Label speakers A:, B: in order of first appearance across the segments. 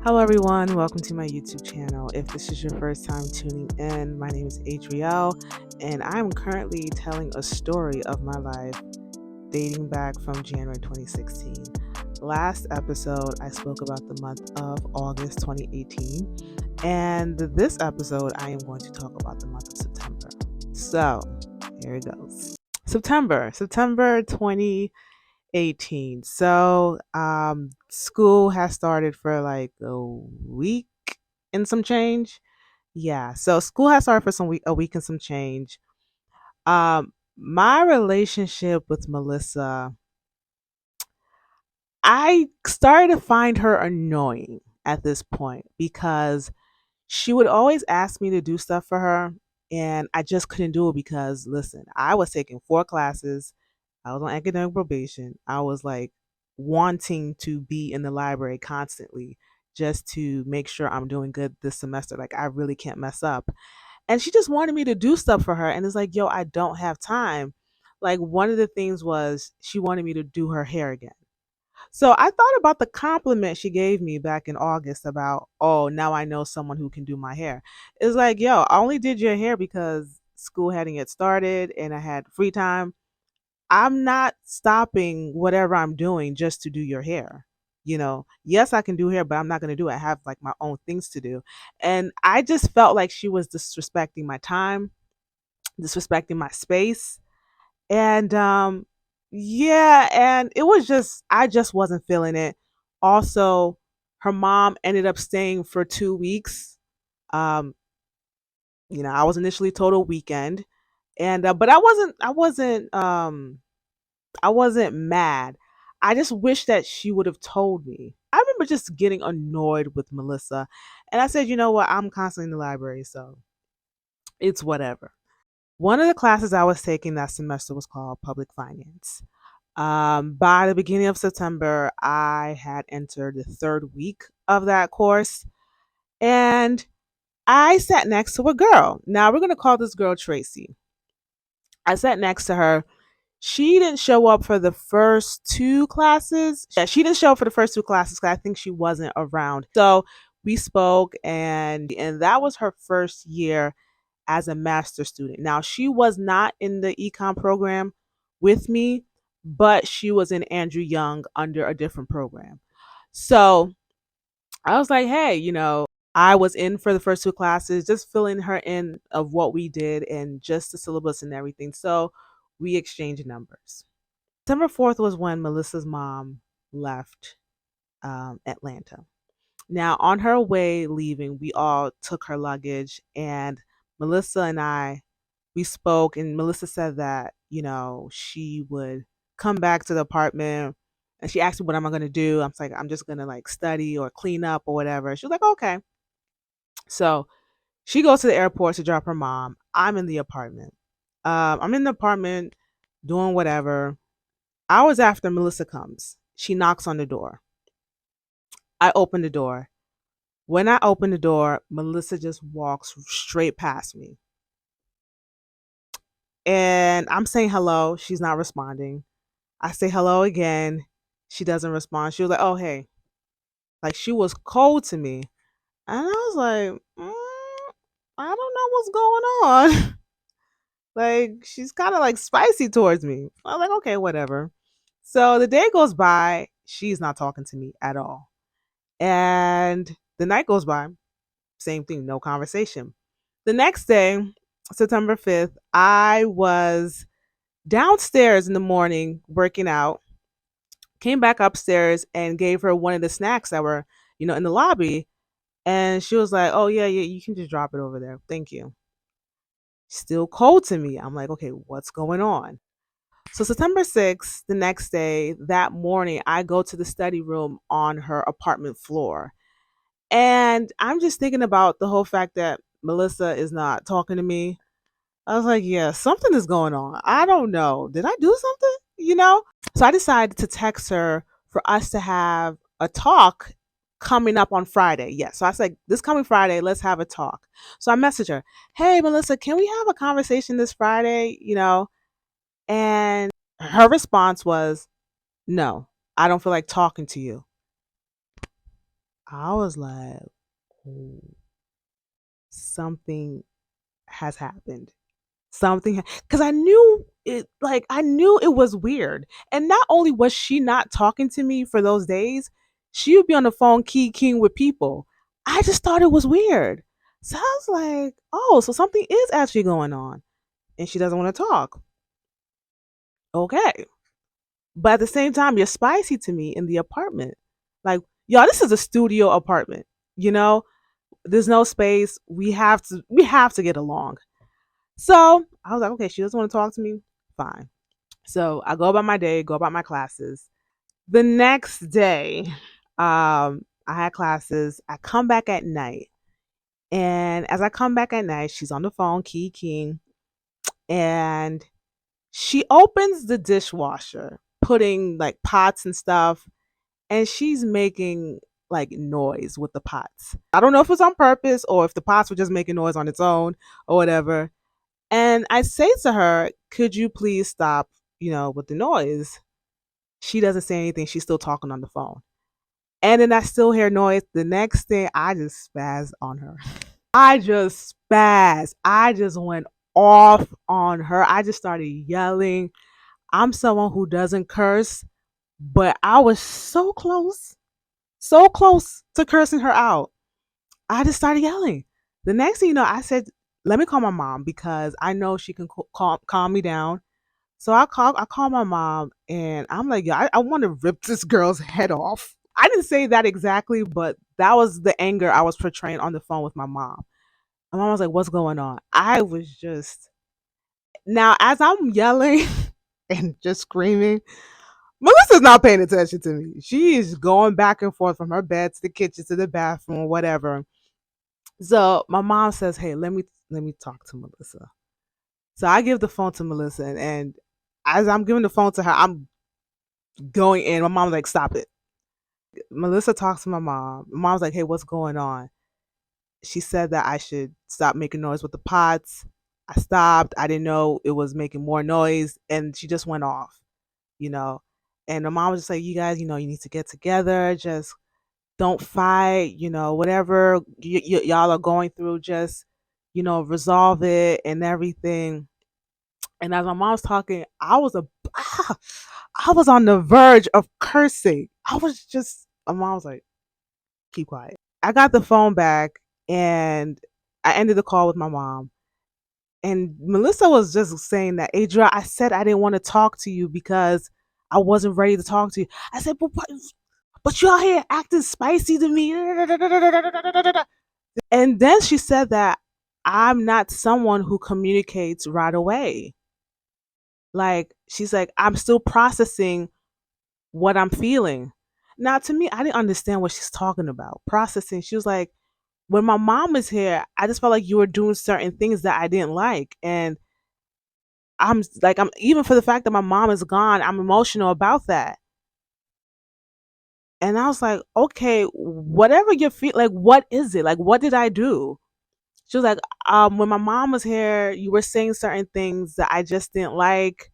A: Hello, everyone. Welcome to my YouTube channel. If this is your first time tuning in, my name is Adrielle, and I'm currently telling a story of my life dating back from January 2016. Last episode, I spoke about the month of August 2018, and this episode, I am going to talk about the month of September. So, here it goes. September 2018. So, school has started for like a week and some change. Yeah. So school has started for a week and some change. My relationship with Melissa, I started to find her annoying at this point because she would always ask me to do stuff for her, and I just couldn't do it because listen, I was taking 4 classes. I was on academic probation. I was like wanting to be in the library constantly just to make sure I'm doing good this semester. Like I really can't mess up. And she just wanted me to do stuff for her, and it's like, yo, I don't have time. Like one of the things was she wanted me to do her hair again. So I thought about the compliment she gave me back in August about, oh, now I know someone who can do my hair. It's like, yo, I only did your hair because school hadn't yet started and I had free time. I'm not stopping whatever I'm doing just to do your hair. Yes, I can do hair, but I'm not going to do it. I have like my own things to do. And I just felt like she was disrespecting my time, disrespecting my space. And yeah, and it was just I just wasn't feeling it. Also, her mom ended up staying for 2 weeks. Um, I was initially told a weekend, and but I wasn't mad. I just wish that she would have told me. I remember just getting annoyed with Melissa, and I said, "You know what? I'm constantly in the library, so it's whatever." One of the classes I was taking that semester was called public finance. By the beginning of September, I had entered the third week of that course, and I sat next to a girl. Now we're going to call this girl Tracy. I sat next to her. She didn't show up for the first 2 classes. Yeah, she didn't show up for the first 2 classes because I think she wasn't around. So we spoke, and that was her first year as a master student. Now, she was not in the econ program with me, but she was in Andrew Young under a different program. So I was like, hey, I was in for the first 2 classes, just filling her in of what we did and just the syllabus and everything. So we exchanged numbers. December 4th was when Melissa's mom left Atlanta. Now, on her way leaving, we all took her luggage, and Melissa and we spoke, and Melissa said that, she would come back to the apartment, and she asked me what am I going to do. I'm like, I'm just going to like study or clean up or whatever. She was like, okay. So she goes to the airport to drop her mom. I'm in the apartment. I'm in the apartment doing whatever. Hours after Melissa comes, she knocks on the door. I open the door. When I open the door, Melissa just walks straight past me. And I'm saying hello. She's not responding. I say hello again. She doesn't respond. She was like, oh, hey. Like she was cold to me. And I was like, I don't know what's going on. Like she's kind of like spicy towards me. I was like, okay, whatever. So the day goes by. She's not talking to me at all. And the night goes by. Same thing, no conversation. The next day, September 5th, I was downstairs in the morning working out, came back upstairs and gave her one of the snacks that were, in the lobby. And she was like, oh, yeah, yeah, you can just drop it over there. Thank you. Still cold to me. I'm like, okay, what's going on? So September 6th, the next day, that morning, I go to the study room on her apartment floor. And I'm just thinking about the whole fact that Melissa is not talking to me. I was like, yeah, something is going on. I don't know. Did I do something? So I decided to text her for us to have a talk coming up on Friday. Yeah. So I said, this coming Friday, let's have a talk. So I messaged her, hey, Melissa, can we have a conversation this Friday? And her response was, no, I don't feel like talking to you. I was like, oh, something has happened. Something, because I knew it, like, I knew it was weird. And not only was she not talking to me for those days, she would be on the phone keying with people. I just thought it was weird. So I was like, oh, so something is actually going on. And she doesn't want to talk. Okay. But at the same time, you're spicy to me in the apartment. Like, y'all, this is a studio apartment. You know, there's no space. We have to get along. So I was like, okay, she doesn't want to talk to me. Fine. So I go about my day, go about my classes. The next day, I had classes. I come back at night. And as I come back at night, she's on the phone, keying, and she opens the dishwasher, putting like pots and stuff, and she's making like noise with the pots. I don't know if it's on purpose or if the pots were just making noise on its own or whatever. And I say to her, could you please stop, with the noise? She doesn't say anything. She's still talking on the phone. And then I still hear noise. The next thing, I just spaz on her. I just spaz. I just went off on her. I just started yelling. I'm someone who doesn't curse, but I was so close to cursing her out. I just started yelling. The next thing you know, I said, let me call my mom because I know she can calm me down. So I call my mom and I'm like, yeah, I want to rip this girl's head off. I didn't say that exactly, but that was the anger I was portraying on the phone with my mom. My mom was like, what's going on? I was just, now as I'm yelling and just screaming, Melissa's not paying attention to me. She is going back and forth from her bed to the kitchen to the bathroom, whatever. So my mom says, hey, let me talk to Melissa. So I give the phone to Melissa, and as I'm giving the phone to her, I'm going in. My mom's like, stop it. Melissa talks to my mom. My mom's like, hey, what's going on? She said that I should stop making noise with the pots. I stopped. I didn't know it was making more noise. And she just went off, you know. And the mom was just like, you guys, you need to get together. Just don't fight, whatever y'all are going through, just, resolve it and everything. And as my mom's talking, I was on the verge of cursing. My mom was like, keep quiet. I got the phone back and I ended the call with my mom. And Melissa was just saying that, Adria, I said I didn't want to talk to you because I wasn't ready to talk to you. I said, but you out here acting spicy to me. And then she said that I'm not someone who communicates right away. Like, she's like, I'm still processing what I'm feeling. Now, to me, I didn't understand what she's talking about. Processing. She was like, when my mom was here, I just felt like you were doing certain things that I didn't like. And I'm even for the fact that my mom is gone, I'm emotional about that. And I was like, okay, whatever you feel, like, what is it? Like, what did I do? She was like, when my mom was here, you were saying certain things that I just didn't like.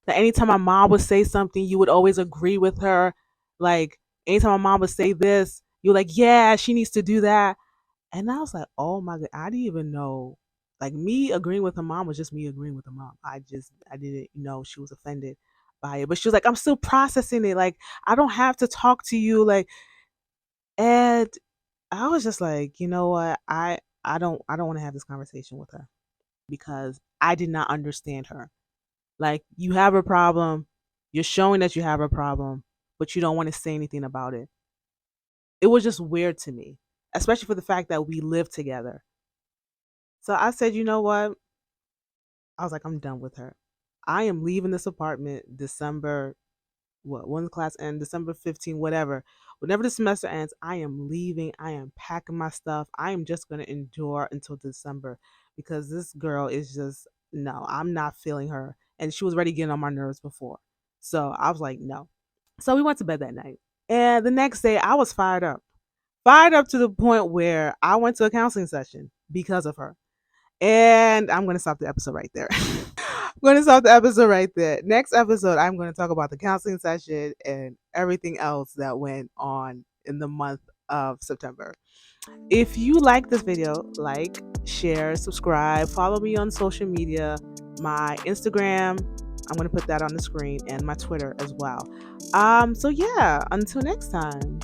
A: That anytime my mom would say something, you would always agree with her. Like, anytime my mom would say this, you're like, yeah, she needs to do that. And I was like, oh my God, I didn't even know. Like, me agreeing with her mom was just me agreeing with her mom. I didn't know she was offended by it. But she was like, I'm still processing it. Like, I don't have to talk to you. Like, and I was just like, you know what? I don't want to have this conversation with her because I did not understand her. Like, you have a problem, you're showing that you have a problem, but you don't want to say anything about it. It was just weird to me, especially for the fact that we live together. So I said, you know what? I was like, I'm done with her. I am leaving this apartment December, what, when the class ends, December 15, whatever. Whenever the semester ends, I am leaving. I am packing my stuff. I am just going to endure until December because this girl is just, no, I'm not feeling her. And she was already getting on my nerves before. So I was like, no. So we went to bed that night. And the next day, I was fired up. Fired up to the point where I went to a counseling session because of her. And I'm going to stop the episode right there. I'm going to stop the episode right there. Next episode, I'm going to talk about the counseling session and everything else that went on in the month of September. If you like this video, like, share, subscribe, follow me on social media. My Instagram, I'm going to put that on the screen, and my Twitter as well. So yeah, until next time.